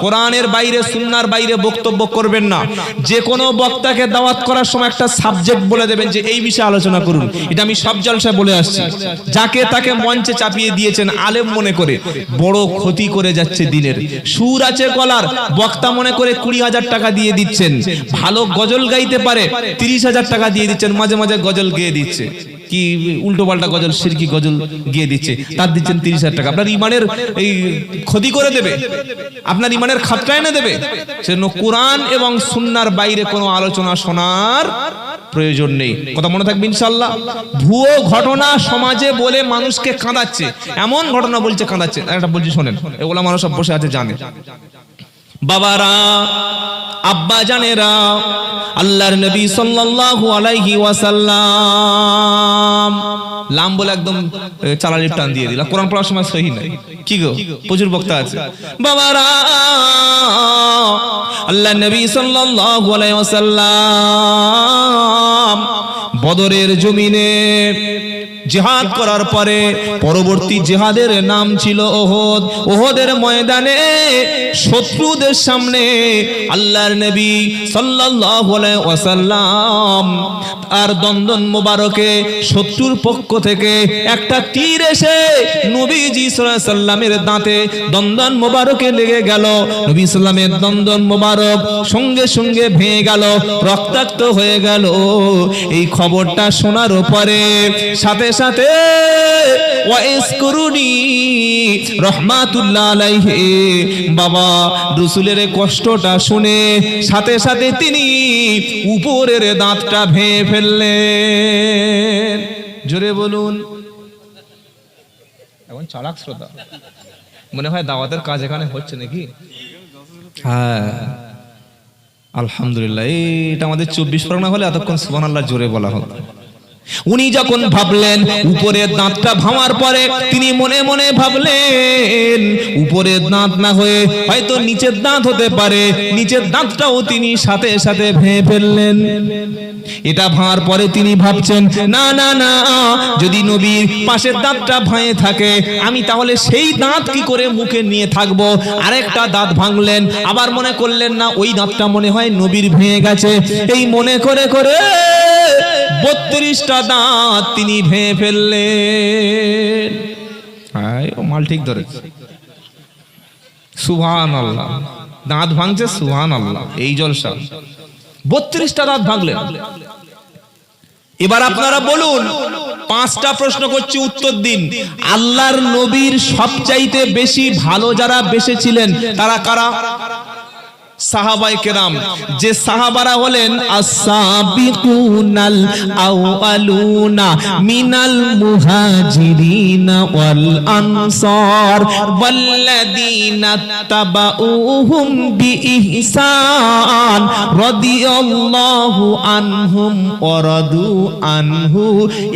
কোরআনের বাইরে সুন্নাহর বাইরে বক্তব্য করবেন না। যে কোনো বক্তাকে দাওয়াত করার সময় একটা সাবজেক্ট বলে দেবেন যে এই বিষয়ে আলোচনা করুন। এটা আমি সব জলসায় বলে আসছি। যাকে তাকে মঞ্চে চাপিয়ে দিয়েছেন আলেম মনে করে, বড় ক্ষতি করে যাচ্ছে দিনের। সুর আছে গলার, বক্তা মনে করে 20,000 টাকা দিয়ে দিচ্ছেন। ভালো গজল গাইতে পারে, 30,000 টাকা দিয়ে দিচ্ছেন, মাঝে মাঝে গজল গেয়ে দিচ্ছে, কি উল্টো পাল্টা গজল, শিরকি গজল গিয়ে দিচ্ছে, তার দিচ্ছেন 30,000 টাকা। আপনার ইমানের এই ক্ষতি করে দেবে, আপনার ইমানের খাতরা এনে দেবে। সেজন্য কোরআন এবং সুন্নাহর বাইরে কোনো আলোচনা শোনার প্রয়োজন নেই। কথা মনে থাকবে ইনশাআল্লাহ। ভুয়ো ঘটনা সমাজে বলে মানুষকে কাঁদাচ্ছে, এমন ঘটনা বলছে কাঁদাচ্ছে। একটা বলছি শোনেন, এগুলো মানুষ সব বসে আছে জানে। বাবারা, আব্বা জানেরা, আল্লাহর নবী সাল্লাল্লাহু আলাইহি ওয়াসাল্লাম লাম বলে একদম চালালির টান দিয়ে দিলা। কোরআন পড়ার সময় সহি নাই কি গো, প্রচুর বক্তা আছে। বাবারা, আল্লাহর নবী সাল্লাল্লাহু আলাইহি ওয়াসাল্লাম বদরের জমিনে জিহাদ করার পরে পরবর্তী জিহাদের নাম ছিল ওহদ। ওহদের ময়দানে শত্রুদের সামনে আল্লাহর নবী সাল্লাল্লাহু আলাইহি ওয়াসাল্লাম আর দন্দন মোবারকে শত্রুর পক্ষ থেকে একটা তীর এসে নবীজি সাল্লাল্লাহু আলাইহি সাল্লামের দাঁতে দন্দন মোবারকে লেগে গেল। নবী সাল্লামের দন্দন মোবারক সঙ্গে সঙ্গে ভেঙে গেল, রক্তাক্ত হয়ে গেল। এই খবরটা শোনার পরে সাথে সাথে ওয়াইস করুনি রহমাতুল্লাহ আলাইহি বাবা রাসূলের কষ্টটা শুনে সাথে সাথে তিনি উপরের দাঁতটা ভেঙে ফেললেন। জোরে বলুন। এখন চালাক শ্রোতা মনে হয় দাওয়াতের কাজ এখানে হচ্ছে নাকি? হ্যাঁ আলহামদুলিল্লাহ। এটা আমাদের 24 পরগনা হলে এতক্ষণ সুবহানাল্লাহ জোরে বলা হতো। উনি যখন ভাবলেন উপরের দাঁতটা ভাঙার পরে তিনি মনে মনে ভাবলেন উপরের দাঁত না হয়ে হয়তো নিচের দাঁত হতে পারে, নিচের দাঁতটাও তিনি সাথে সাথে ভেঙে ফেললেন। এটা ভাঙার পরে তিনি ভাবছেন না না না, যদি নবীর পাশের দাঁতটা ভেঙে থাকে আমি তাহলে সেই দাঁত কি করে মুখে নিয়ে থাকবো। আরেকটা দাঁত ভাঙলেন, আবার মনে করলেন না ওই দাঁতটা মনে হয় নবীর ভেঙে গেছে। এই মনে করে করে 32টা দাঁত তিনি ভেঙে ফেললেন। ও মাল ঠিক ধরেছে, সুবহানাল্লাহ। দাঁত ভাঙছে, সুবহানাল্লাহ। এই জলসা 32টা দাঁত ভাঙলেন। এবার আপনারা বলুন, 5টা প্রশ্ন করছি, উত্তর দিন। আল্লাহর নবীর সবচাইতে বেশি ভালো যারা বেসেছিলেন তারা কারা? সাহাবায়ে কেরাম। যে সাহাবারা হলেন as-সাবিকুনাল আউয়ালুনা মিনাল মুহাজিরিনা ওয়াল আনসার ওয়াল্লাযীনা তাবাউহুম বিইহসান রাদিয়াল্লাহু আনহুম ওয়া রাদু আনহু।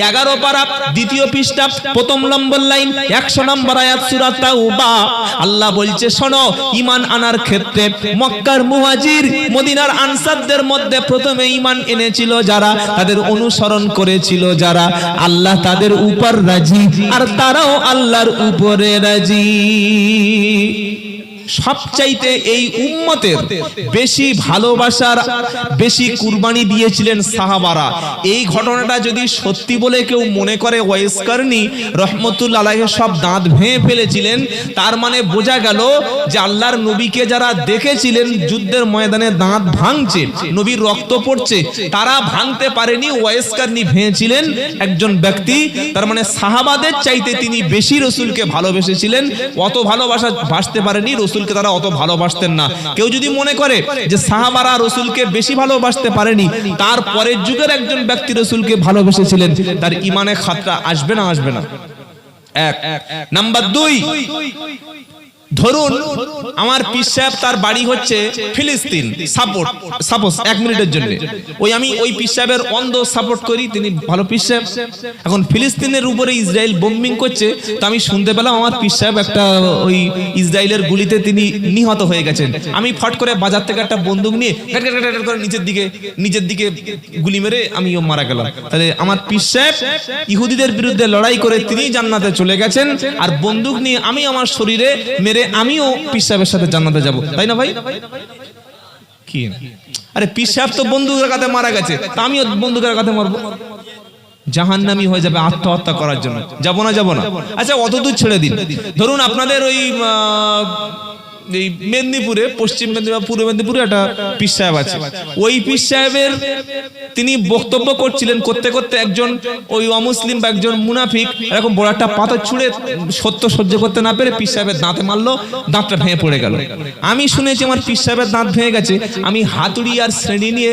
11 পারা, দ্বিতীয় পৃষ্ঠা, প্রথম নম্বর লাইন, 100 নম্বর আয়াত সূরা তাওবা। আল্লাহ বলছে শোনো, ঈমান আনার ক্ষেত্রে মক্কা মুহাজির মদিনার আনসারদের মধ্যে প্রথমে ঈমান এনেছিল যারা, তাদের অনুসরণ করেছিল যারা, আল্লাহ তাদের উপর রাজি আর তারাও আল্লাহর উপরে রাজি। সবচাইতে এই উম্মতের বেশি ভালোবাসার বেশি কুরবানি দিয়েছিলেন সাহাবারা। এই ঘটনাটা যদি সত্যি বলে কেউ মনে করে ওয়াইস করনি রহমতুল্লাহ আলাইহি সব দাঁত ভেঙে ফেলেছিলেন, তার মানে বোঝা গেল যে আল্লাহর নবীকে যারা দেখেছিলেন যুদ্ধের ময়দানে দাঁত ভাঙছে, নবীর রক্ত পড়ছে, তারা ভাঙতে পারেনি, ওয়াইস করনি ভেঙেছিলেন একজন ব্যক্তি। তার মানে সাহাবাদের চাইতে তিনি বেশি রাসূলকে ভালোবেসেছিলেন। অত ভালোবাসা বাসতে পারেনি, রাসূলকে তারা অত ভালোবাসতেন না। কেউ যদি মনে করে যে সাহাবারা রাসূলকে বেশি ভালোবাসতে পারেনি, তার পরের যুগের একজন ব্যক্তি রাসূলকে ভালোবেসেছিলেন, তার ঈমানে খাতরা আসবে না? আসবে না। এক নাম্বার 2, ধরুন আমার পীর সাহেব তার বাড়ি হচ্ছে ফিলিস্তিন, সাপোজ 1 মিনিটের জন্য আমি ওই পীর সাহেবের অন্ধ সাপোর্ট করি, তিনি ভালো পীর সাহেব। এখন ফিলিস্তিনের উপরে ইসরায়েল বোম্বিং করছে, তো আমি শুনতে পেলাম আমার পীর সাহেব একটা ওই ইসরায়েলের গুলিতে তিনি নিহত হয়ে গেছেন। আমি ফট করে বাজার থেকে একটা বন্দুক নিয়ে করে নিচের দিকে গুলি মেরে আমিও মারা গেলাম। তাহলে আমার পীর সাহেব ইহুদিদের বিরুদ্ধে লড়াই করে তিনি জান্নাতে চলে গেছেন, আর বন্দুক নিয়ে আমি আমার শরীরে মেরে আমিও পীর সাহেবের সাথে জান্নাতে যাব, তাই না ভাই? কি আরে পীর সাহেব তো বন্দুকের কাছে মারা গেছে, তা আমিও বন্দুকের কাছে মারবো? জাহান্নামী হয়ে যাবে আত্মহত্যা করার জন্য। যাবো না? আচ্ছা অত দূর ছেড়ে দিন, ধরুন আপনাদের ওই এই মেদিনীপুরে, পশ্চিম মেদিনীপুর, পূর্ব মেদিনীপুরে একটা পীর সাহেব আছে। ওই পীর সাহেবের তিনি বক্তব্য করছিলেন, করতে করতে একজন ওই অমুসলিম বা একজন মুনাফিক এরকম বড় একটা পাথর ছুঁড়ে সত্য সহ্য করতে না পেরে পীর সাহেবের দাঁতে মারলো, দাঁতটা ভেঙে পড়ে গেল। আমি শুনেছি আমার পীর সাহেবের দাঁত ভেঙে গেছে, আমি হাতুড়ি আর শ্রেণী নিয়ে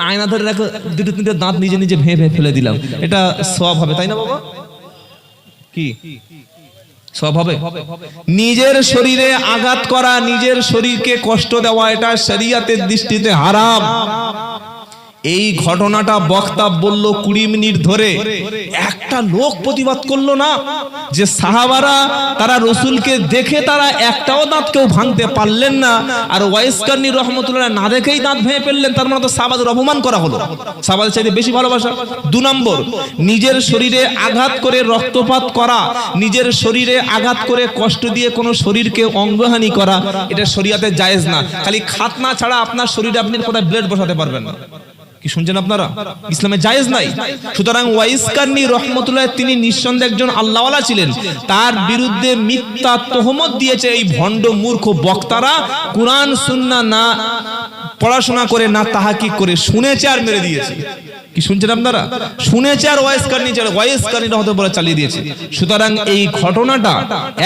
আয়না ধরে রাখো, দুটো তিনটে দাঁত নিজে নিজে ভেঙে ফেলে দিলাম। এটা সওয়াব হবে, তাই না বাবা? কি সব হবে? নিজের শরীরে আঘাত করা, নিজের শরীরকে কষ্ট দেওয়া, এটা শরীয়তের দৃষ্টিতে হারাম। এই ঘটনাটা বক্তা বলল 20 মিনিট ধরে, একটা লোক প্রতিবাদ করলো না যে সাহাবারা তারা রসুলকে দেখে তারা একটাও দাঁত কেউ ভাঙতে পারলেন না, আর ওয়াইস কারনী রহমতুল্লাহ না দেখেই দাঁত ভেঙে ফেললেন, তার মানে তো সাহাবাদের অপমান করা হলো। সাহাবাদের চাইতে বেশি ভালোবাসা। 2 নম্বর, নিজের শরীরে আঘাত করে রক্তপাত করা, নিজের শরীরে আঘাত করে কষ্ট দিয়ে কোনো শরীরকে অঙ্গহানি করা, এটা শরীয়তে জায়েজ না। খালি খাতনা ছাড়া আপনার শরীরে আপনি কোথায় ব্লেড বসাতে পারবেন না। কি শুনছেন আপনারা? ইসলামে জায়েজ নাই। সুতরাং ওয়াইস কারনী রহমতুল্লাহ তিনি নিঃসন্দেহে একজন আল্লাহওয়ালা ছিলেন, তার বিরুদ্ধে মিথ্যা তহমত দিয়েছে এই ভণ্ড মূর্খ বক্তারা। কুরআন সুন্নাহ না পড়াশোনা করে, না তাহাকিক করে, শুনেছে আর মেরে দিয়েছে। কি শুনছেন আপনারা? শুনেছে আর ওয়াইস কারনী হতে বলে চালিয়ে দিয়েছে। সুতরাং এই ঘটনাটা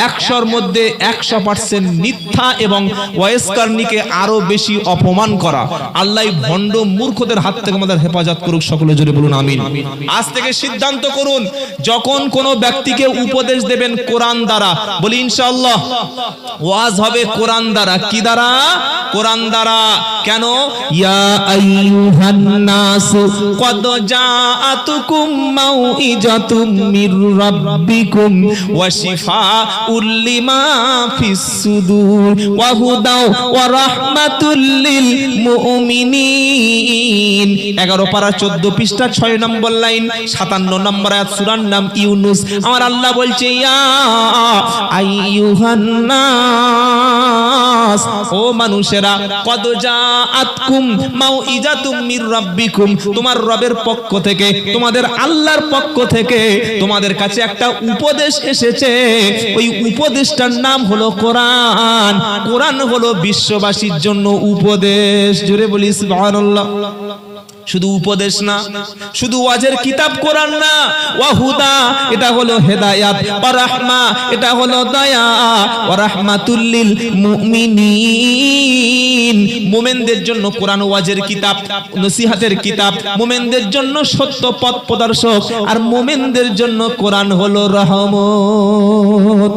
100-র মধ্যে 100% মিথ্যা এবং ওয়াইস কারনীকে আরো বেশি অপমান করা। আল্লাহ ভণ্ড মূর্খদের হাত থেকে আমাদের হেফাজত করুক, সকলে জোরে বলুন আমিন। আজ থেকে সিদ্ধান্ত করুন, যখন কোনো ব্যক্তিকে উপদেশ দেবেন কোরআন দ্বারা, বলি ইনশাআল্লাহ ওয়াজ হবে কোরআন দ্বারা। কি দ্বারা? কোরআন দ্বারা। কেন? ইয়া আইয়ুহান নাস কদ জাআতুকুম মাউইজাতুম মির রাব্বিকুম ওয়া শিফাউল লিমা ফিস সুদুর ওয়া হুদাও ওয়া রাহমাতুল লিল মুমিনিন। 11 পারা 14 পৃষ্ঠা 6 নম্বর লাইন 57 নম্বর আয়াত, সূরার নাম ইউনুস। আমার আল্লাহ বলছে ইয়া আইয়ুহান নাস, ও মানুষেরা, কদ জাআতকুম মাউইজাতুম মির রাব্বিকুম, তোমার রবের পক্ষ থেকে, তোমাদের আল্লাহর পক্ষ থেকে তোমাদের কাছে একটা উপদেশ এসেছে। ওই উপদেশটার নাম হলো কোরআন। কোরআন হলো বিশ্ববাসীর জন্য উপদেশ। জোরে বলি সুবহানাল্লাহ। শুধু উপদেশ না, শুধু ওয়াজের কিতাব কোরআন না, ওয়া হুদা এটা হলো হেদায়েত, ওয়া রাহমা এটা হলো দয়া, ওয়া রাহমাতুল লিল মুমিনিন, মুমিনদের জন্য কোরআন ওয়াজের কিতাব, নসিহতের কিতাব, মুমিনদের জন্য সত্য পথ প্রদর্শক, আর মুমিনদের জন্য কোরআন হলো রহমত।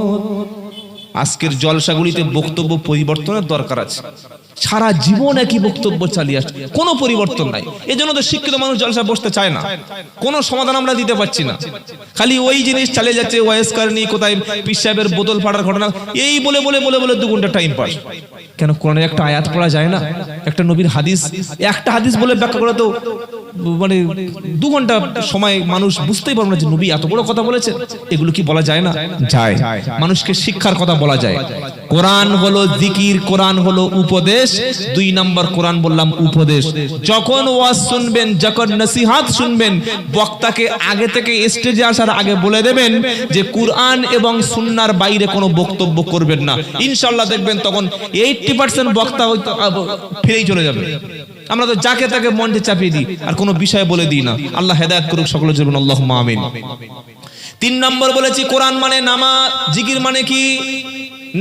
আজকের জলসাগুলিতে বক্তব্য পরিবর্তনের দরকার আছে। সারা জীবন একই বক্তব্য চালিয়ে আসছে, কোনো পরিবর্তন নাই। এজন্য তো শিক্ষিত মানুষ জলসা বসতে চায় না, কোনো সমাধান আমরা দিতে পারছি না। খালি ওই জিনিস চালিয়ে যাচ্ছে, ওয়াইস কারনী কোথায় পীর সাহেবের বোতল ফাটার ঘটনা, এই বলে বলে বলে বলে 2 ঘন্টা টাইম পাস। কেন কোরআনের একটা আয়াত পড়া যায় না? একটা নবীর হাদিস, একটা হাদিস বলে ব্যাখ্যা করা তো মানে 2 ঘন্টা সময় মানুষ বুঝতেই পারবে না যে নবী এত বড় কথা বলেছেন। এগুলো কি বলা যায় না? যায়। মানুষকে শিক্ষার কথা বলা যায়। কোরআন হলো জিকির, কোরআন হলো উপদেশ। 2 নম্বর কোরআন বললাম উপদেশ। যখন ওয়াজ শুনবেন, যখন নসিহত শুনবেন, বক্তাকে আগে থেকে স্টেজে আসার আগে বলে দেবেন যে কোরআন এবং সুন্নাহর বাইরে কোনো বক্তব্য করবেন না। ইনশাআল্লাহ দেখবেন তখন 80% বক্তা হয়তো ফিরেই চলে যাবে। আমরা তো যাকে তাকে মঞ্চে চাপিয়ে দিই আর কোনো বিষয় বলে দিই না। আল্লাহ হেদায়েত করুক, সকলে বলুন আল্লাহুম্মা আমিন। 3 নম্বর বলেছি কোরআন মানে নামাজ, জিকির মানে কি?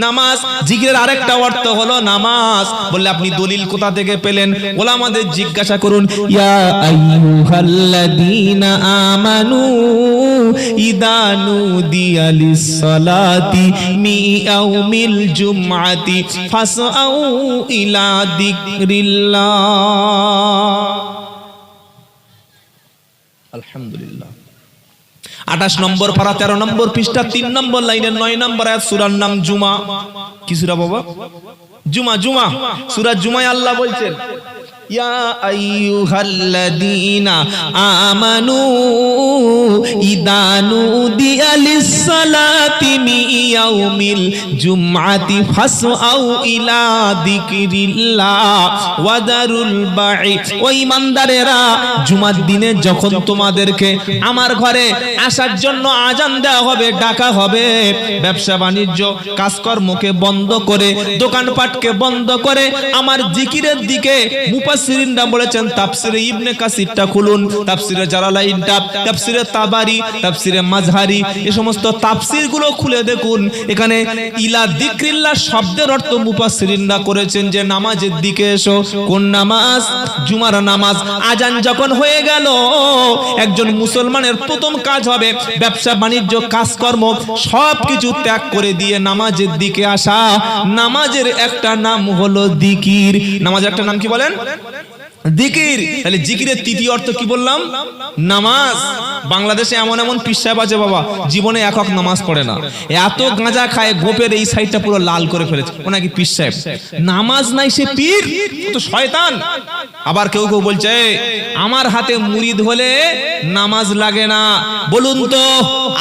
নামাজ। জিকিরের আরেকটা অর্থ হলো নামাজ। বললে আপনি দলিল কোথা থেকে পেলেন? ওলামাদের জিজ্ঞাসা করুন। ইয়া আইয়ুহাল্লাযীনা আমানু ইযা নুদিয়া লিস-সালাতি মি ইয়াউমিল জুমআতি ফাসআউ ইলা যিকরিল্লাহ। আলহামদুলিল্লাহ। 28 নম্বর পারা 13 নম্বর পৃষ্ঠা 3 নম্বর লাইনের 9 নম্বর আয়াত, সূরার নাম জুমা। কি সূরা বাবা? জুমা। সূরা জুমায় আল্লাহ বলছেন ইয়া আইয়ুহাল্লাযীনা আমানু ইযা নুদিয়া লিস-সালাতি মিন ইয়াউমিল জুমআতি ফাসআউ ইলা যিকরিল্লাহ ওয়া দারুল বাই। ও ঈমানদারেরা, জুমার দিনে যখন তোমাদেরকে আমার ঘরে আসার জন্য আজান দেওয়া হবে, ডাকা হবে, ব্যবসা বাণিজ্য কাজকর্মকে বন্ধ করে, দোকানপাটকে বন্ধ করে আমার জিকিরের দিকে মুফাসসিরিনরা বলেছেন, তাফসিরে ইবনে কাসিরটা খুলুন, তাফসিরে জালালাইনটা, তাফসিরে তাবারি, তাফসিরে মাজহারি, এই সমস্ত তাফসিরগুলো খুলে দেখুন। এখানে ইলা যিকরিল্লাহ শব্দের অর্থ মুফাসসিরিনরা করেছেন যে নামাজের দিকে এসো। কোন নামাজ? জুমার নামাজ। আজান যখন হয়ে গেল, একজন মুসলমানের প্রথম কাজ হবে ব্যবসা বাণিজ্য কাজকর্ম সবকিছু ত্যাগ করে দিয়ে নামাজের দিকে আসা। নামাজের একটা নাম হলো জিকির। নামাজের একটা নাম কি বলেন? জিকির। তাহলে জিকিরের তৃতীয় অর্থ কি বললাম? নামাজ। বাংলাদেশে এমন এমন পীর সাহেব আছে বাবা, জীবনে একক নামাজ পড়ে না, এত গাঁজা খায় গোপের এই সাইডটা পুরো লাল করে ফেলেছে, ও নাকি পীর সাহেব। নামাজ নাই সে পীর, ও তো শয়তান। আবার কেউ কেউ বলছে আমার হাতে মুরিদ হলে নামাজ লাগে না। বলুন তো,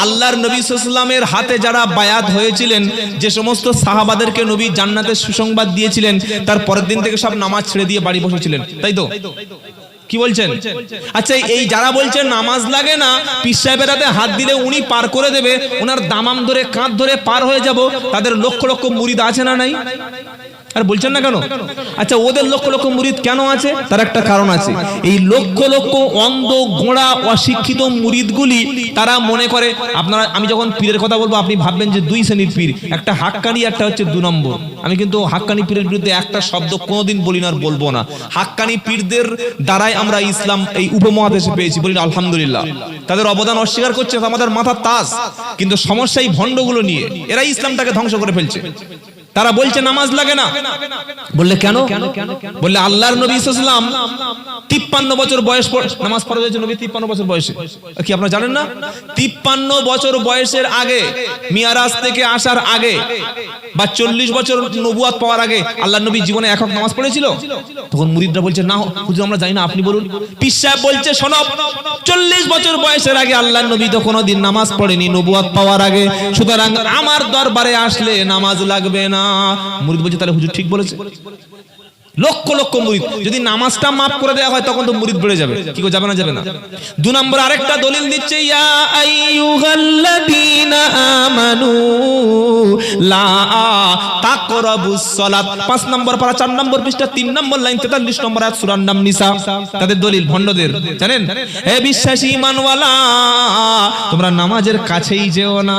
আল্লাহর নবী সাল্লাল্লাহু আলাইহি ওয়াসাল্লামের হাতে যারা বায়াত হয়েছিলেন, যে সমস্ত সাহাবাদেরকে নবী জান্নাতের সুসংবাদ দিয়েছিলেন, তার পরের দিন থেকে সব নামাজ ছেড়ে দিয়ে বাড়ি বসেছিলেন, তাই তো? কি বলছেন? আচ্ছা, এই যারা বলছেন নামাজ লাগে না, পীর সাহেবের হাতে হাত দিলে উনি পার করে দেবে, ওনার দামাম ধরে কাঁধ ধরে পার হয়ে যাব, তাদের লক্ষ লক্ষ মুরিদ আছে না নাই? আর বলছেন না কেন? আচ্ছা, ওদের লক্ষ লক্ষ মুরিদ কেন আছে? তার একটা কারণ আছে। এই লক্ষ লক্ষ অন্ধ গোঁড়া অশিক্ষিত মুরিদগুলি তারা মনে করে, আপনারা, আমি যখন পীরের কথা বলবো আপনি ভাববেন যে দুই শ্রেণীর পীর, একটা হাক্কানি, একটা হচ্ছে দু নম্বর। আমি কিন্তু হাক্কানি পীরের বিরুদ্ধে একটা শব্দ কোনোদিন বলি না আর বলবো না। হাক্কানি পীরদের দ্বারাই আমরা ইসলাম এই উপমহাদেশে পেয়েছি, বলি আলহামদুলিল্লাহ। তাদের অবদান অস্বীকার করছে আমাদের মাথার তাজ, কিন্তু সমস্যা এই ভণ্ডগুলো নিয়ে, এরাই ইসলামটাকে ধ্বংস করে ফেলছে। তারা বলছে নামাজ লাগে না। বললে কেন? বললে আল্লাহর নবী সাল্লাল্লাহু আলাইহি ওয়াসাল্লাম 53 বছর বয়স নামাজ পড়া হয়েছে। নবী 53 বছর বয়সে, কি আপনারা জানেন না? 53 বছর বয়সের আগে, মিরাজ থেকে আসার আগে বা 40 বছর নবুয়ত পাওয়ার আগে আল্লাহর নবী জীবনে একক নামাজ পড়েছিল? তখন মুরিদরা বলছে না হুজুর আমরা জানি না, আপনি বলুন। পীর সাহেব বলছে শোনো, 40 বছর বয়সের আগে আল্লাহর নবী তো কোনোদিন নামাজ পড়েনি নবুয়ত পাওয়ার আগে, সুতরাং আমার দরবারে আসলে নামাজ লাগবে না। মুরিদ বলছে তাহলে হুজুর ঠিক বলেছে। লক্ষ লক্ষ মুরিদ, যদি নামাজটা মাফ করে দেওয়া হয় তখন তো মুরিদ বেড়ে যাবে। কি করে যাবে না? যাবে না। 2 নম্বর আরেকটা দলিল দিচ্ছে, ইয়া আইয়ুহাল্লাযীনা আমানু লা তাকরাবুস সালাত। 5 নম্বর পারা 4 নম্বর পৃষ্ঠা 3 নম্বর লাইন 43 নম্বর আয়াত সূরার নাম নিসা। তাদের দলিল ভণ্ডদের জানেন, হে বিশ্বাসী ঈমানওয়ালা, তোমরা নামাজের কাছেই যেও না।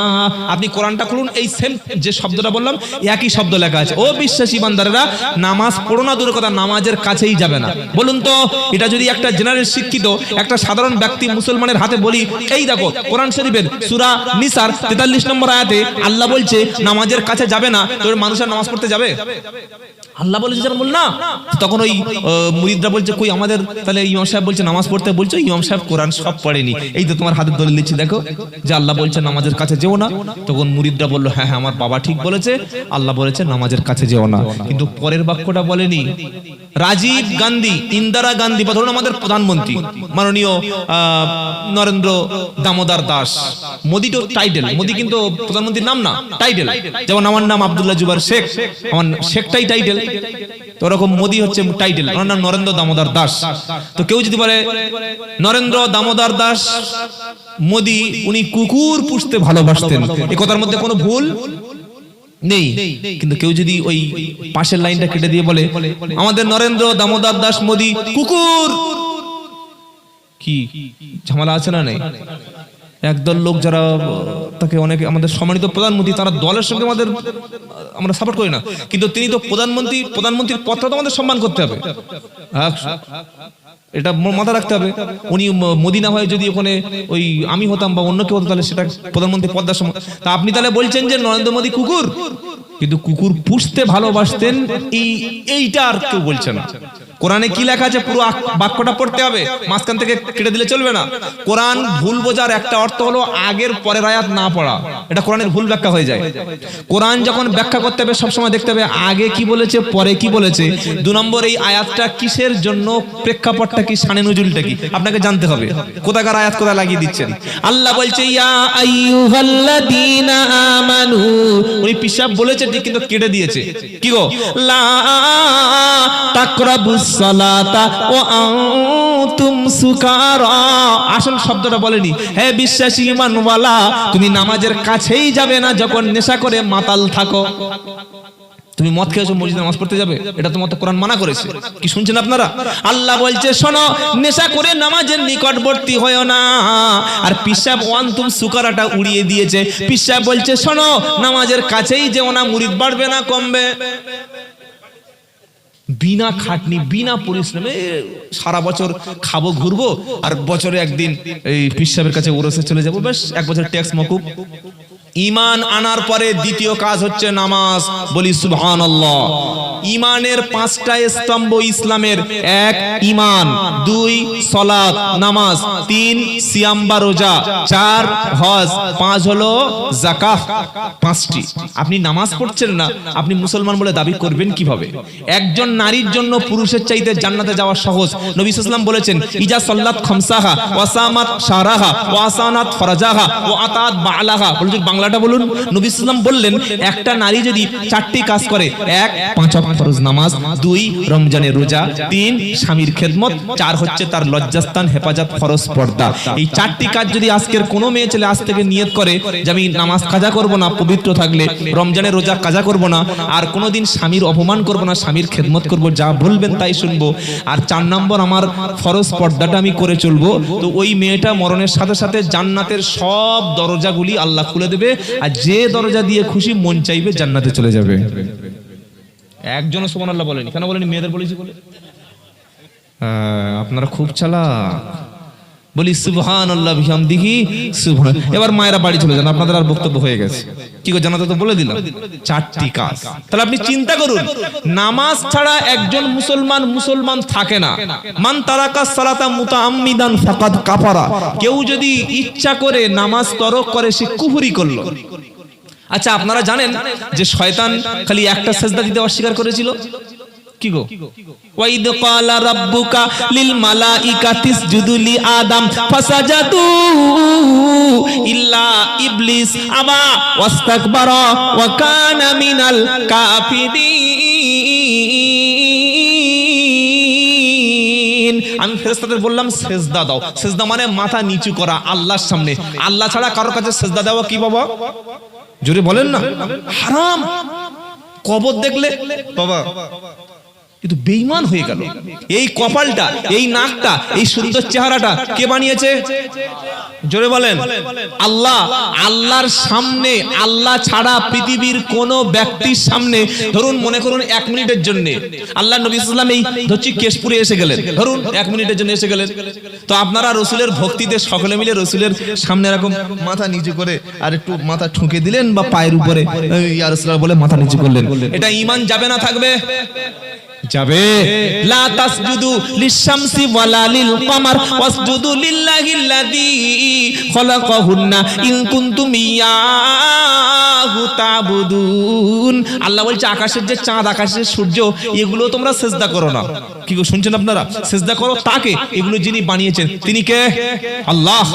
আপনি কোরআনটা খুলুন, এই সেম যে শব্দটা বললাম একই শব্দ লেখা আছে, ও বিশ্বাসী ঈমানদারেরা নামাজ পড়ো না, দূরের কথা নামাজের কাছেই যাবে না। বলুন তো, এটা যদি একটা জেনারেল শিক্ষিত একটা সাধারণ ব্যক্তি মুসলমানের হাতে বলি, এই দেখো কোরআন শরীফের সূরা নিসার 43 নম্বর আয়াতে আল্লাহ বলছে নামাজের কাছে যাবে না, তোর মানুষের নামাজ পড়তে যাবে? আল্লাহ বলেছে যেন বল না। তখন ওই মুরিদরা বলছে কই আমাদের, তাহলে ইমাম সাহেব বলছে নামাজ পড়তে, বলছে ইমাম সাহেব কোরআন সব পড়েনি, এই তো তোমার হাতের দলিল দিচ্ছি দেখো যে আল্লাহ বলছে নামাজের কাছে যেও না। তখন মুরিদরা বলল হ্যাঁ হ্যাঁ আমার বাবা ঠিক বলেছে, আল্লাহ বলেছে নামাজের কাছে যেও না, কিন্তু পরের বাক্যটা বলেনি। রাজীব গান্ধী, ইন্দিরা গান্ধী বা ধরুন আমাদের প্রধানমন্ত্রী মাননীয় নরেন্দ্র দামোদর দাস, মোদি তো টাইটেল, মোদি কিন্তু প্রধানমন্ত্রীর নাম না, টাইটেল। যেমন আমার নাম আব্দুল্লাহ জুবার শেখ, আমার শেখটাই টাইটেল, তো ওরকম মোদি হচ্ছে টাইটেল, ওনার নাম নরেন্দ্র দামোদর দাস। তো কেউ যদি বলে নরেন্দ্র দামোদর দাস মোদি উনি কুকুর পুষতে ভালোবাসতেন, এই কথার মধ্যে কোনো ভুল নেই। কিন্তু কেউ যদি ওই পাশের লাইনটা কেটে দিয়ে বলে আমাদের নরেন্দ্র দামোদর দাস মোদি কুকুর, কি ঝামেলা আছে না? নেই। একদল লোক যারা তাকে অনেকে আমাদের সম্মানিত প্রধানমন্ত্রী, তারা দলের সঙ্গে আমাদের আমরা সাপোর্ট করি না, কিন্তু তিনি তো প্রধানমন্ত্রী, প্রধানমন্ত্রীর পদটা তো আমাদের সম্মান করতে হবে, এটা মাথা রাখতে হবে। উনি মোদি না হয় যদি ওখানে ওই আমি হতাম বা অন্য কেউ হতো, তাহলে সেটা প্রধানমন্ত্রী পদটার সম্মান। তা আপনি তাহলে বলছেন যে নরেন্দ্র মোদি কুকুর, কিন্তু কুকুর পুষতে ভালোবাসতেন, এইটা আর কেউ বলছে না। কোরআনে কি লেখা আছে পুরো বাক্যটা পড়তে হবে, মাঝখান থেকে কেটে দিলে চলবে না। কোরআন ভুল বোঝার একটা অর্থ হলো আগের পরের আয়াত না পড়া, এটা কোরআনের ভুল ব্যাখ্যা হয়ে যায়। কোরআন যখন ব্যাখ্যা করতে হবে সবসময় দেখতে হবে আগে কি বলেছে পরে কি বলেছে। 2 নম্বর এই আয়াতটা কিসের জন্য, প্রেক্ষাপটটা কি, শানে নজুলটা কি আপনাকে জানতে হবে, কোথাকার আয়াত কোথায় লাগিয়ে দিচ্ছেন। আল্লাহ বলছে ইয়া আইয়ুহাল্লাযীনা আমানু, উনি পিশাব বলেছে ঠিক কিন্তু কেটে দিয়েছে কি গো, লা তাকরাবুস সালাতা ওয়া আনতুম সুকারা, আসল শব্দটা বলেনি। হে বিশ্বাসী ঈমানওয়ালা, তুমি নামাজের কাছেই যাবে না যখন নেশা করে মাতাল থাকো। তুমি মদ খেয়েছো মসজিদে নামাজ পড়তে যাবে, এটা তোমার তো কোরআন মানা করেছে। কি শুনছেন আপনারা? আল্লাহ বলছে শোনো, নেশা করে নামাজের নিকটবর্তী হয়ো না। আর পিশাব ওয়ান্তুম সুকারাটা উড়িয়ে দিয়েছে। পিশাব বলছে শোনো, নামাজের কাছেই যেও না, মুরিদ বাড়বে না কমবে। বিনা খাটনি বিনা পরিশ্রমে সারা বছর খাবো ঘুরবো, আর বছরে একদিন এই পিশাবের কাছে ওরসে চলে যাবো, বেশ 1 বছর ট্যাক্স মকুব। ঈমান আনার পরে দ্বিতীয় কাজ হচ্ছে নামাজ। বলি সুবহানাল্লাহ। ঈমানের 5টা স্তম্ভ ইসলামের: 1 ঈমান, 2 সালাত নামাজ, 3 সিয়াম বা রোজা, 4 হজ, 5 হলো যাকাত। 5টি। আপনি নামাজ পড়ছেন না, আপনি মুসলমান বলে দাবি করবেন কিভাবে? একজন নারীর জন্য পুরুষের চাইতে জান্নাতে যাওয়া সহজ। নবী সাল্লাল্লাহু আলাইহি ওয়াসাল্লাম বলেছেন ইজা সাল্লাত খামসাহা ওয়া সামাত শাহরাহা ওয়া আসানাত ফরজাহা ওয়া আতাত বালাহা। বলুন বাংলাটা বলুন। নবী সাল্লাল্লাহু আলাইহি ওয়াসাল্লাম বললেন একটা নারী যদি 4টি কাজ করে: 1 5 ওয়াক্ত ফরজ নামাজ, 2 রমজানের রোজা, 3 স্বামীর খেদমত, 4 হচ্ছে তার লজ্জাস্থান হেফাজত ফরজ পর্দা। এই 4টি কাজ যদি আজকের কোনো মেয়ে ছেলে আজ থেকে নিয়ত করে যে আমি নামাজ কাজা করব না, পবিত্র থাকলে রমজানের রোজা কাজা করব না, আর কোনোদিন স্বামীর অপমান করব না, স্বামীর খেদমত করব, যা বলবেন তাই শুনবো, আর 4 নম্বর আমার ফরজ পর্দাটা আমি করে চলবো, তো ওই মেয়েটা মরণের সাথে সাথে জান্নাতের সব দরজাগুলি আল্লাহ খুলে দেবে, আর যে দরজা দিয়ে খুশি মন চাইবে জান্নাতে চলে যাবে। একজনও সুবহানাল্লাহ বলেনি। কেন বলেনি? মেয়েদের বলেছি বলে। আপনারা খুব চালাক। বলি সুবহানাল্লাহ বিহামদিহি সুবহান। এবার মায়েরা বাড়ি চলে যান, আপনাদের আর বক্তব্য হয়ে গেছে। কি গো, জানাতে তো বলে দিলাম 4টি কাজ। তাহলে আপনি চিন্তা করুন, নামাজ ছাড়া একজন মুসলমান থাকে না। মান তারাকা সালাতা মুতাআম্মিদান ফাকাদ কাফারা। কেউ যদি ইচ্ছা করে নামাজ তরক করে সে কুফরি করলো। আচ্ছা, আপনারা জানেন যে শয়তান খালি একটা সিজদা দিতে অস্বীকার করেছিল। কি গো? ওয়াইদ ক্বালা রাব্বুকা লিল মালাইকাতি ইসজুদু লি আদম ফাসাজাদু ইল্লা ইবলিস আবা ওয়াস্তাকবারা ওয়া কানা মিনাল কাফিরিন। আমি ফেরেশতাদের বললাম সিজদা দাও। সিজদা মানে মাথা নিচু করা আল্লাহর সামনে। আল্লাহ ছাড়া কারোর কাছে সিজদা দেওয়া কি বাবা? জোরে বলেন না, হারাম। কবর দেখলে বাবা কিন্তু বেঈমান হয়ে গেল। এই কপালটা, এই নাকটা, এই সুন্দর চেহারাটা কে বানিয়েছে? জোরে বলেন আল্লাহ। আল্লাহর সামনে, আল্লাহ ছাড়া পৃথিবীর কোন ব্যক্তির সামনে, ধরুন মনে করুন 1 মিনিটের জন্য আল্লাহ নবী সাল্লাল্লাহু আলাইহি ওয়াসাল্লাম এই ধরছি কেশপুরে এসে গেলেন, ধরুন 1 মিনিটের জন্য এসে গেলেন, তো আপনারা রসুলের ভক্তিতে সকলে মিলে রসুলের সামনে এরকম মাথা নিচু করে আর একটু মাথা ঠুকে দিলেন বা পায়ের উপরে ইয়া রাসূলুল্লাহ বলে মাথা নিচু করলেন। এটা ঈমান যাবে না থাকবে? যাবে। লা তাসজুদু লিশ-শামসি ওয়ালা লিল-কামার ওয়াসজুদু লিল্লাহিল্লাযী খালাকাহুন্না ইন কুনতুম ইয়াহু তা'বুদুন। আল্লাহ বলছে আকাশের যে চাঁদ, আকাশের সূর্য, এগুলো তোমরা সিজদা করো না। কি গো, শুনছেন আপনারা? সিজদা করো তাকে, এগুলো যিনি বানিয়েছেন তিনি কে? আল্লাহ।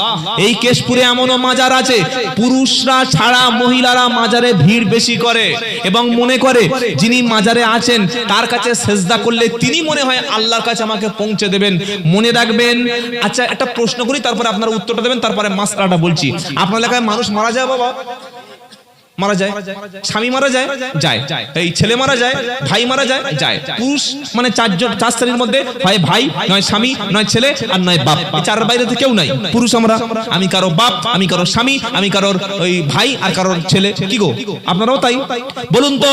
এই কেশপুরে এমনও মাজার আছে পুরুষরা ছাড়া মহিলারা মাজারে ভিড় বেশি করে এবং মনে করে যিনি মাজারে আছেন তার কাছে সিজদা করলে তিনি মনে হয় আল্লাহর কাছে আমাকে পৌঁছে দেবেন। মনে রাখবেন। আচ্ছা, একটা প্রশ্ন করি, তারপরে আপনারা উত্তরটা দেবেন, তারপরে মাসলাটা বলছি। আপনার এলাকায় মানুষ মারা যায় বাবা? মারা যায়। স্বামী মারা যায়? যায়। এই ছেলে মারা যায়? ভাই মারা যায়? যায়। পুরুষ মানে 4 শ্রেণীর মধ্যে, হয় ভাই, নয় স্বামী, নয় ছেলে, আর নয় বাপ। এই 4-এর বাইরে তো কেউ নাই। পুরুষ আমরা। আমি কারো বাপ, আমি কারো স্বামী, আমি কারোর ওই ভাই, আর কারোর ছেলে। কি গো, আপনারাও তাই? বলুন তো,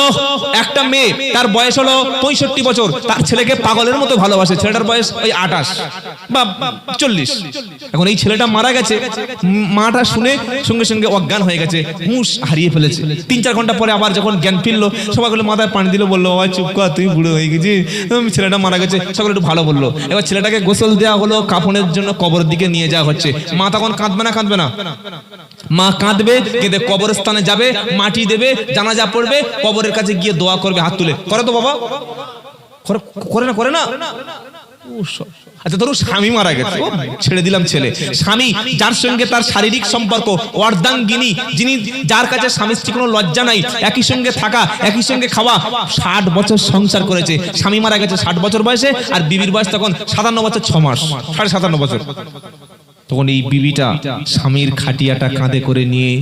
একটা মেয়ে তার বয়স হলো 65 বছর, তার ছেলেকে পাগলের মতো ভালোবাসে। ছেলেটার বয়স ওই 28 বা 40। এখন এই ছেলেটা মারা গেছে, মাটা শুনে সঙ্গে সঙ্গে অজ্ঞান হয়ে গেছে, হুঁশ হারিয়ে ফেলেছে। ফেলেছে। 3-4 ঘন্টা পরে আবার যখন জ্ঞান ফিরলো, সবাইগুলো মাথায় পানি দিল, বললো বাবা চুপ কর, তুই বুড়ো হয়ে গেছিস, ছেলেটা মারা গেছে, সকলে একটু ভালো বললো। এবার ছেলেটাকে গোসল দেওয়া হলো, কাফনের জন্য কবরের দিকে নিয়ে যাওয়া হচ্ছে। মা তখন কাঁদবে না কাঁদবে না? মা কাঁদবে, কেঁদে কবরস্থানে যাবে, মাটি দেবে, জানাজা পড়বে, কবরের কাছে গিয়ে দোয়া করবে হাত তুলে। করে তো বাবা? করে না? আচ্ছা ধরো স্বামী মারা গেছে, ছেড়ে দিলাম ছেলে, স্বামী যার সঙ্গে তার শারীরিক সম্পর্ক, অর্ধাঙ্গিনী, যিনি যার কাছে স্বামী স্ত্রী কোনো লজ্জা নাই, একই সঙ্গে থাকা, একই সঙ্গে খাওয়া, 60 বছর সংসার করেছে, স্বামী মারা গেছে 60 বছর বয়সে, আর বিবির বয়স তখন 57 বছর 6 মাস, 57.5 বছর। তখন এই বিবিটা স্বামীর খাটিয়াটা কাঁধে করে নিয়ে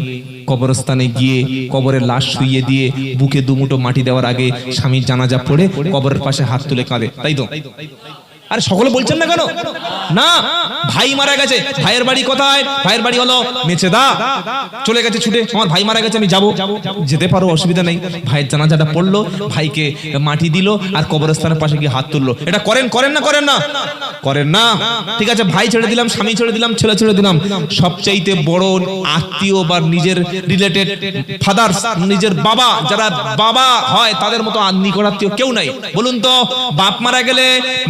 কবরস্থানে গিয়ে কবরের লাশ শুইয়ে দিয়ে বুকে দুমুঠো মাটি দেওয়ার আগে স্বামীর জানাজা পড়ে কবরের পাশে হাত তুলে কাঁদে, তাই তো? আরে সকলে বলছেন না কেন? না, ভাই মারা গেছে, ভাইয়ের বাড়ি কোথায়? ভাইয়ের বাড়ি হলো মেছেদা, চলে গেছে ছুটে, আমার ভাই মারা গেছে, আমি যাবো, যেতে পারো, অসুবিধা নেই। ভাইয়ের জানাজাটা পড়লো, ভাইকে মাটি দিল, আর কবরস্থানের পাশে গিয়ে হাত তুললো। এটা করেন না? করেন না। ঠিক আছে, ভাই ছেড়ে দিলাম, স্বামী ছেড়ে দিলাম, ছেলে ছেড়ে দিলাম, সবচাইতে বড় আত্মীয় বা নিজের রিলেটেড ফাদার, নিজের বাবা, যারা বাবা হয় তাদের মতো নিকট আত্মীয় কেউ নাই। বলুন তো, বাপ মারা গেলে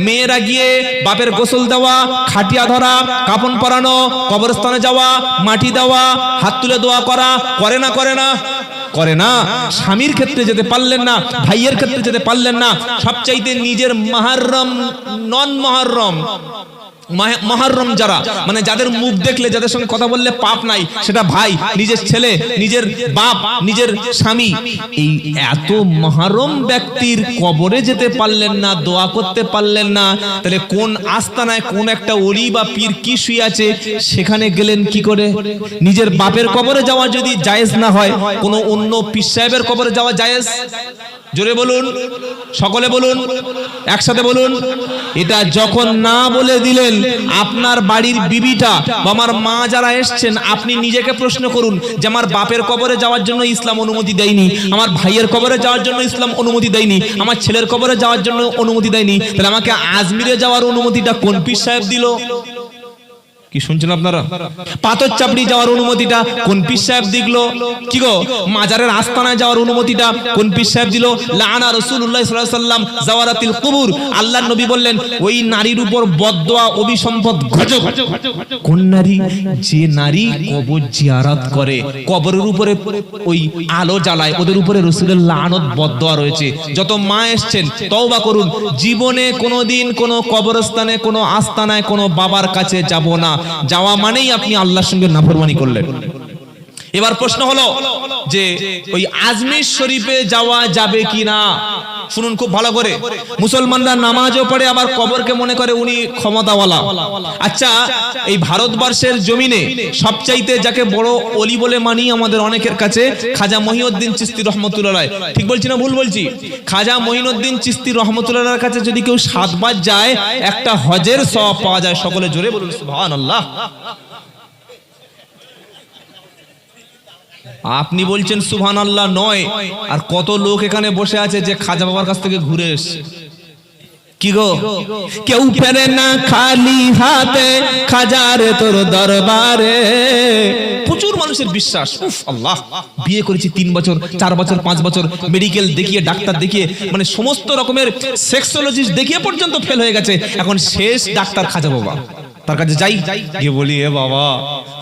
মেয়েরা গিয়ে বাপের গোসল দেওয়া, খাটিয়া ধরা, কাফন পরানো, কবরস্থানে যাওয়া, মাটি দেওয়া, হাত তুলে দোয়া করা, করে না? স্বামীর ক্ষেত্রে যেতে পারলেন না, ভাইয়ের ক্ষেত্রে যেতে পারলেন না, সবচাইতে নিজের মুহররম, নন মুহররম যারা, মানে যাদের মুখ দেখলে, যাদের সঙ্গে কথা বললে পাপ নাই, সেটা ভাই, নিজের ছেলে, নিজের বাপ, নিজের স্বামী, এই এত মুহররম ব্যক্তির কবরে যেতে পারলেন না, দোয়া করতে পারলেন না, তাহলে কোন আস্তানায় কোন একটা ওলি বা পীর কি শুয়ে আছে সেখানে গেলেন কি করে? নিজের বাপের কবরে যাওয়া যদি জায়েজ না হয়, কোন অন্য পীর সাহেবের কবরে যাওয়া জায়েজ? জোরে বলুন, সকলে বলুন, একসাথে বলুন। এটা যখন না বলে দিলেন, আপনার বাড়ির বিবিটা বা আমার মা যারা এসছেন, আপনি নিজেকে প্রশ্ন করুন যে আমার বাপের কবরে যাওয়ার জন্য ইসলাম অনুমতি দেয়নি, আমার ভাইয়ের কবরে যাওয়ার জন্য ইসলাম অনুমতি দেয়নি, আমার ছেলের কবরে যাওয়ার জন্য অনুমতি দেয়নি, তাহলে আমাকে আজমিরে যাওয়ার অনুমতিটা কোন পীর সাহেব দিল? কি শুনছেন আপনারা? পাথর চাপড়ি যাওয়ার অনুমতিটা কোন পীর সাহেব দিল? কি গো, মাজারের আস্তানায় যাওয়ার অনুমতিটা কোন পীর সাহেব দিল? লাআনা রাসূলুল্লাহ সাল্লাল্লাহু আলাইহি ওয়াসাল্লাম যাওয়ারাতিল কুবুর, আল্লাহর নবী বললেন ওই নারীর উপর বদদোয়া, অভিসম্পদ গজব। কোন নারী? যে নারী কবর জিয়ারত করে, কবরের উপরে ওই আলো জ্বালায়, ওদের উপরে রাসূলের লানত বদদোয়া রয়েছে। যত মা এসেছেন তওবা করুন, জীবনে কোনোদিন কোনো কবরস্থানে, কোনো আস্তানায়, কোনো বাবার কাছে যাব না। যাওয়া মানেই আপনি আল্লাহর সঙ্গে নাফরমানি করলেন। এবার প্রশ্ন হলো যে ওই আজমির শরীফে যাওয়া যাবে কিনা? শুনুন খুব ভালো করে। মুসলমানরা নামাজও পড়ে, আবার কবরকে মনে করে উনি ক্ষমতাওয়ালা। আচ্ছা, এই ভারতবর্ষের জমিনে সবচাইতে যাকে বড় ওলি বলে মানি আমাদের অনেকের কাছে, খাজা মহিউদ্দিন চিশতি রহমতুল্লাহ আলাইহি। ঠিক বলছি না ভুল বলছি? খাজা মহিউদ্দিন চিশতি রহমতুল্লাহ আলাইহির কাছে যদি কেউ 7 বার যায়, একটা হজের সওয়াব পাওয়া যায়। সকলে জোরে বলুন সুবহানাল্লাহ। আপনি বলছেন সুবহানাল্লাহ নয়, আর কত লোক এখানে বসে আছে যে খাজা বাবার কাছ থেকে ঘুরে এসেছে। কি গো, কেউ ফেরে না খালি হাতে খাজারে তোর দরবারে। প্রচুর মানুষের বিশ্বাস, উফ আল্লাহ, বিয়ে করেছি 3 বছর 4 বছর 5 বছর, মেডিকেল দেখিয়ে, ডাক্তার দেখিয়ে, মানে সমস্ত রকমের সেক্সোলজিস্ট দেখিয়ে পর্যন্ত ফেল হয়ে গেছে, এখন শেষ ডাক্তার খাজা বাবা। তার কাছে যাই, গিয়ে বলি এ বাবা,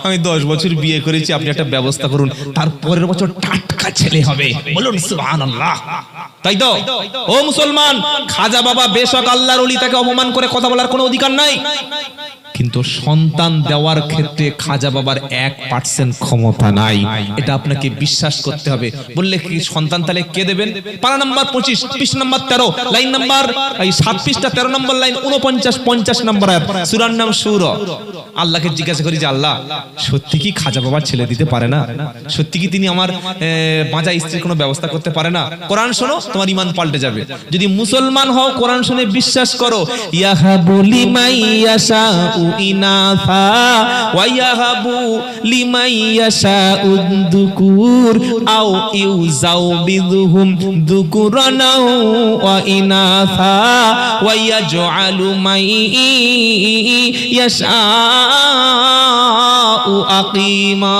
আমি 10 বছর বিয়ে করেছি, আপনি একটা ব্যবস্থা করুন, তার পরের বছর টাটকা ছেলে হবে। বলুন সুবহানাল্লাহ। তাই তো? ও মুসলমান, খাজা বাবা বেশক আল্লাহর ওলি, তাকে অপমান করে কথা বলার কোনো অধিকার নাই, কিন্তু সন্তান দেওয়ার ক্ষেত্রে খাজা বাবার 1% ক্ষমতা নাই। এটা আপনাকে বিশ্বাস করতে হবে। বললে কি সন্তান তাহলে কে দেবেন? পারা নাম্বার 25, পৃষ্ঠা নাম্বার 13, লাইন নাম্বার 7 পৃষ্ঠা 13 নম্বর লাইন, 49 50 নম্বর আয়াত, সূরার নাম সূরা। আল্লাহকে জিজ্ঞাসা করি যে আল্লাহ, সত্যি কি খাজা বাবা ছেলে দিতে পারে না? সত্যি কি তিনি আমার বাঁচা স্ত্রীর কোনো ব্যবস্থা করতে পারে না? কোরআন শোনো, তোমার ঈমান পাল্টে যাবে। যদি মুসলমান হও, কোরআন শুনে বিশ্বাস করো। ইয়াহাবু লিমান ইয়াশাউ ইনাসা ওয়া ইয়াহাবু লিমান ইয়াশাউ যুকুর আও ইউযাউবিযুহুম যুকুরানা ওয়া ইনাসা ওয়া ইয়াজআলু মান ইয়াশাউ আকিমা।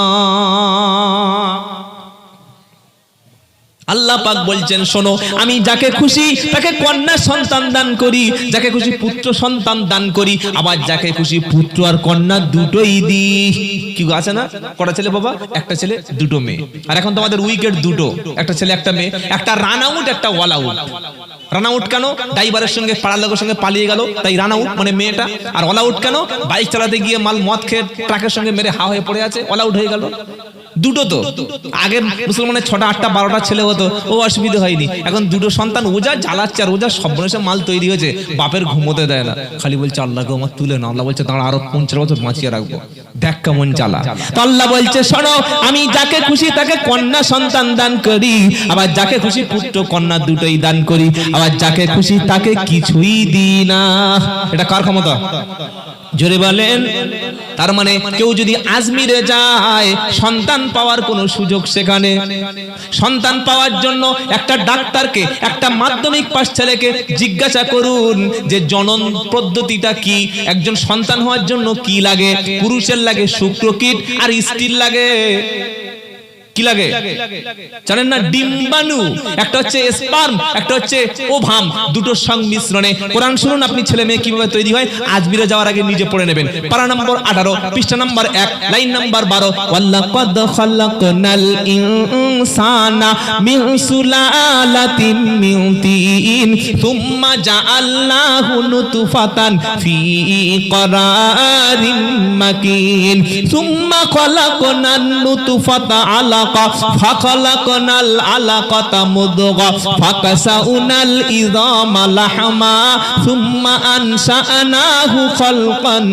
আল্লাহ পাক বলছেন শোনো, আমি যাকে খুশি তাকে কন্যা সন্তান দান করি, যাকে খুশি পুত্র সন্তান দান করি, আবার যাকে খুশি পুত্র আর কন্যা দুটোই দিই। কি আছে না, কটা ছেলে বাবা? একটা ছেলে দুটো মেয়ে। আর এখন তোমাদের উইকেট দুটো, একটা ছেলে একটা মেয়ে, একটা রান আউট একটা অল আউট। রান আউট কেন? ড্রাইভারের সঙ্গে পাড়ার লোকের সঙ্গে পালিয়ে গেল, তাই রান আউট মানে মেয়েটা। আর অল আউট কেন? বাইক চালাতে গিয়ে মদ খেয়ে ট্রাকের সঙ্গে মেরে হা হয়ে পড়ে আছে, অল আউট হয়ে গেল। দুটো তো আগে মুসলমানের 6টা 8টা 12টা ছেলে হতো, ও অসুবিধা হয়নি। এখন দুটো সন্তান, ও যা জ্বালাচ্ছে আর ও যা সর্বনাশে মাল তৈরি হয়েছে, বাপের ঘুমোতে দেয় না, খালি বলছে আল্লাহকে আমার তুলে না। আল্লাহ বলছে দাঁড়া, আরো 50 বছর বাঁচিয়ে রাখবো, দেখ কেমন জ্বালা। তো আল্লাহ বলছে শোনো, আমি যাকে খুশি তাকে কন্যা সন্তান দান করি, আবার যাকে খুশি পুত্র কন্যা দুটোই দান করি, আবার যাকে খুশি তাকে কিছুই দিই না। এটা কার ক্ষমতা? জোরে বলেন। তার মানে কেউ যদি আজমিরে যায়, সন্তান পাওয়ার কোনো সুযোগ সেখানে। সন্তান পাওয়ার জন্য একটা ডাক্তারকে, একটা মাধ্যমিক পাস ছেলেকে জিজ্ঞাসা করুন যে জনন পদ্ধতিটা কি, একজন সন্তান হওয়ার জন্য কি লাগে। পুরুষের লাগে শুক্রকীট আর স্ত্রীর লাগে কি লাগে জানেন না? ডিম্বাণু। একটা হচ্ছে স্পার্ম, একটা হচ্ছে ওভাম, দুটোর সংমিশ্রণে। কোরআন শুনুন আপনি, ছেলে মেয়ে কিভাবে তৈরি হয় আজমিরে যাওয়ার আগে নিজে পড়ে নেবেন। পারা নম্বর 18, পৃষ্ঠা নম্বর 1, লাইন নম্বর 12। ওয়ালাকাদ খালাকনাল ইনসানা মিন সুলালাতিন মিন তিন সুম্মা জাআলনাহু নুতফাতান ফি ক্বারারিন মাকিন সুম্মা খালাকনান নুতফাতা আলা ফাখালাকনাল আলাকাতা মুদগা ফাকাসাউনাল ইযামা লাহমা সুম্মা আনশাআনাহু খালকান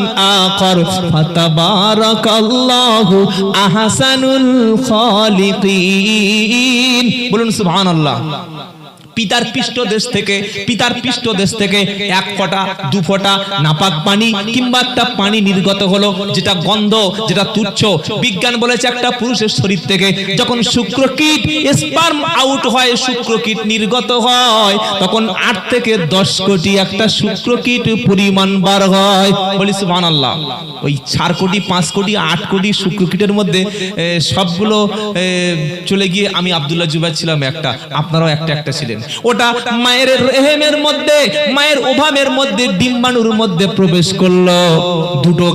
আখার ফাতাবারাকাল্লাহু আহসানুল খালিকিন। বলুন সুবহানাল্লাহ। পিতার পৃষ্ঠদেশ থেকে 1 ফোঁটা 2 ফোঁটা নাপাক পানি কিংবা একটা পানি নির্গত হলো, যেটা গন্ধ, যেটা তুচ্ছ। বিজ্ঞান বলেছে একটা পুরুষের শরীর থেকে যখন শুক্রকীট স্পার্ম আউট হয়, শুক্রকীট নির্গত হয়, তখন 8 থেকে 10 কোটি একটা শুক্রকীট পরিমাণ বার হয়। বলি সুবহানাল্লাহ। ওই 4 কোটি 5 কোটি 8 কোটি শুক্রকীটের মধ্যে সবগুলো চলে গিয়ে আমি আব্দুল্লাহ জুবাইর ছিলাম একটা, আপনারাও একটা ছিলেন। ওটা মায়ের রেহেমের মধ্যে, মায়ের ওভামের মধ্যে, ডিম্বাণুর মধ্যে প্রবেশ করলো। দুটো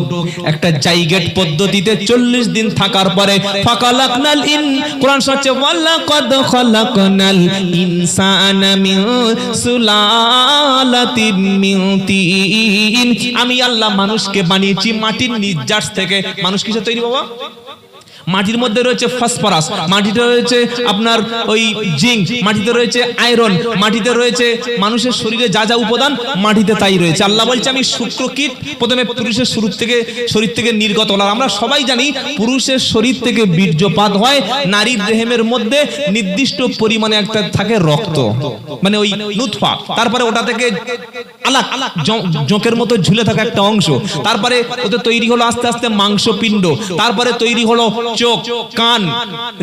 একটা জাইগেট পদ্ধতিতে 40 দিন থাকার পরে ফাকালাকনাল কোরআন হচ্ছে ওয়ালাকাদ খালাকনাল ইনসানা মিন সুলালাতিন মিন তিন। আমি আল্লাহ মানুষকে বানিয়েছি মাটির নির্যাস থেকে। মানুষ কিসে তৈরি বাবা? মাটির মধ্যে রয়েছে ফসফরাস, মাটিতে রয়েছে আপনার ওই জিঙ্ক, মাটিতে রয়েছে আয়রন, মাটিতে রয়েছে মানুষের শরীরে যা যা উপাদান মাটিতে তাই রয়েছে। আল্লাহ বলছে আমি শুক্রকীট প্রথমে পুরুষের শরীর থেকে নির্গত হলো। আমরা সবাই জানি পুরুষের শরীর থেকে বীর্যপাত হয়, নারীর রেহেমের মধ্যে নির্দিষ্ট পরিমাণে একটা থাকে রক্ত, মানে ওই নুতফা। তারপরে ওটা থেকে আলাক জোঁকের মতো ঝুলে থাকা একটা অংশ, তারপরে ওতে তৈরি হলো আস্তে আস্তে মাংসপিণ্ড, তারপরে তৈরি হলো চোখ, কান,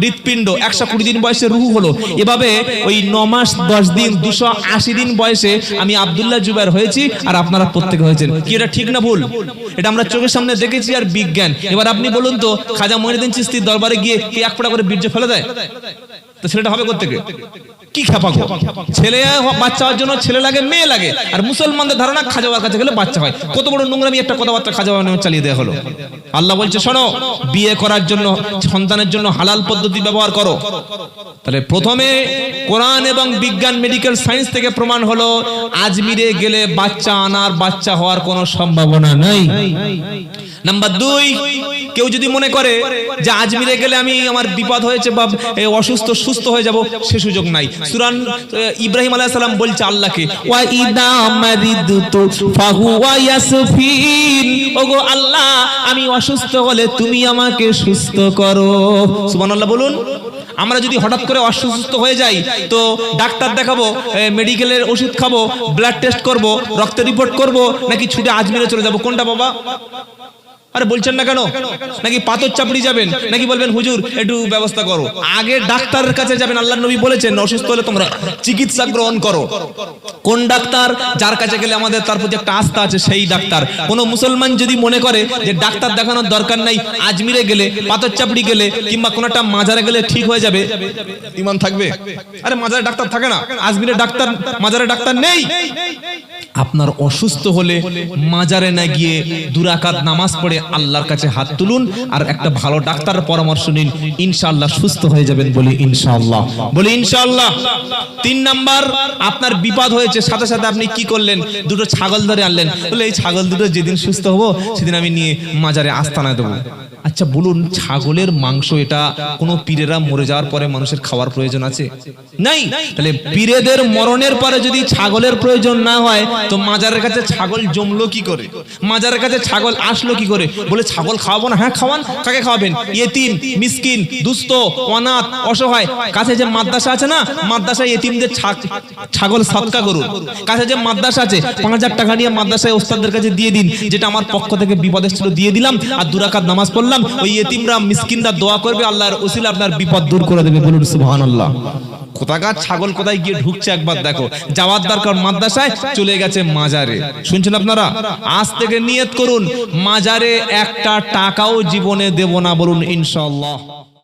হৃৎপিণ্ড। 120 দিন বয়সে রূহ হলো। এভাবে ওই 9 মাস 10 দিন 280 দিন বয়সে আমি আব্দুল্লাহ জুবাইর হয়েছি, আর আপনারা প্রত্যেকে হয়েছেন। কি এটা ঠিক না ভুল? এটা আমরা চোখের সামনে দেখেছি আর বিজ্ঞান। এবার আপনি বলুন তো, খাজা মঈনুদ্দিন চিশতির দরবারে গিয়ে কি 1 ফোঁটা করে বীর্য ফেলে দেয়? তো ছেলেটা হবে কোত্থেকে? কি খেপাগো? ছেলে বাচ্চা হওয়ার জন্য ছেলে লাগে, মেয়ে লাগে। আর মুসলমানদের ধারণা খাজা বাবার কাছে গেলে বাচ্চা হয়। কত বড় নোংরামি একটা কথাবার্তা খাজা বাবার নামে চালিয়ে দেওয়া হলো। আল্লাহ বলছে শোনো, বিয়ে করার জন্য, সন্তানের জন্য হালাল পদ্ধতি ব্যবহার করো। তাহলে প্রথমে কোরআন এবং বিজ্ঞান মেডিকেল সায়েন্স থেকে প্রমাণ হলো আজমিরে গেলে বাচ্চা আনার, বাচ্চা হওয়ার কোনো সম্ভাবনা নাই। নাম্বার 2, কেউ যদি মনে করে যে আজমিরে গেলে আমি আমার বিপদ হয়েছে বা অসুস্থ সুস্থ হয়ে যাব, সে সুযোগ নাই। সূরা ইব্রাহিম আলাইহিস সালাম বলছে আল্লাহকে, ওয়া ইদা মারিদতু ফাহুয়া ইয়াসফিন, ওগো আল্লাহ আমি অসুস্থ হলে তুমি আমাকে সুস্থ করো। সুবহানাল্লাহ বলুন। আমরা যদি হঠাৎ করে অসুস্থ হয়ে যাই তো ডাক্তার দেখাবো, মেডিকেলের ওষুধ খাবো, ব্লাড টেস্ট করব, রক্তের রিপোর্ট করব, নাকি ছুটে আজমিরে চলে যাব? কোনটা বাবা? আরে বলছেন না কেন? নাকি পাথর চাপড়ি যাবেন, নাকি বলবেন হুজুর একটু ব্যবস্থা করো? আগে ডাক্তারের কাছে যাবেন। আল্লাহর নবী বলেছেন অসুস্থ হলে তোমরা চিকিৎসা গ্রহণ করো। কোন ডাক্তার? যার কাছে গেলে আমাদের তার প্রতি একটা আস্থা আছে, সেই ডাক্তার। কোন মুসলমান যদি মনে করে যে ডাক্তার দেখানোর দরকার নাই, আজমিরে গেলে, পাথর চাপড়ি গেলে, কিংবা কোন একটা মাজারে গেলে ঠিক হয়ে যাবে, ঈমান থাকবে? আরে মাজারে ডাক্তার থাকে না, আজমিরে ডাক্তার, মাজারে ডাক্তার নেই। আপনার অসুস্থ হলে মাজারে না গিয়ে 2 রাকাত নামাজ পড়ে আল্লাহর কাছে হাত তুলুন, আর একটা ভালো ডাক্তারের পরামর্শ নিন, ইনশাআল্লাহ সুস্থ হয়ে যাবেন। বলি ইনশাআল্লাহ, বলি ইনশাআল্লাহ। 3 নাম্বার, আপনার বিপদ হয়েছে, সাথে সাথে আপনি কি করলেন? 2টো ছাগল ধরে আনলেন, বলে এই ছাগল দুটো যেদিন সুস্থ হবো সেদিন আমি নিয়ে মাজারে আস্তানায় দেবো। আচ্ছা বলুন, ছাগলের মাংস এটা কোনো পীরেরা মরে যাওয়ার পরে মানুষের খাওয়ার প্রয়োজন আছে? নাই। তাহলে পীরেদের মরণের পরে যদি ছাগলের প্রয়োজন না হয়, তো মাজারের কাছে ছাগল জমলো কি করে? মাজারের কাছে ছাগল আসলো কি করে? বলে ছাগল খাওয়াবো না? হ্যাঁ খাওয়ান। কাকে খাওয়াবেন? ইয়েতিম, মিসকিন, দুস্থ, অনাথ, অসহায়। কাছে যে মাদ্রাসা আছে না, মাদ্রাসায় ইয়েতিমদের ছাগল সদকা করুন। কাছে যে মাদ্রাসা আছে, 5000 টাকা নিয়ে মাদ্রাসায় ওস্তাদদের কাছে দিয়ে দিন, যেটা আমার পক্ষ থেকে বিপদ ছিল দিয়ে দিলাম, আর 2 রাকাত নামাজ পড়লাম। ওই ইয়েতিমরা, মিসকিনরা দোয়া করবে, আল্লাহর ওসিলা আপনার বিপদ দূর করে দেবে। বলুন সুবহানাল্লাহ। কোথাকার ছাগল কোথায় গিয়ে ঢুকছে একবার দেখো। যাওয়ার দরকার মাদ্রাসায়, চলে গেছে মাজারে। শুনছেন আপনারা? আজ থেকে নিয়ত করুন, মাজারে একটা টাকাও জীবনে দেব না। বলুন ইনশাআল্লাহ।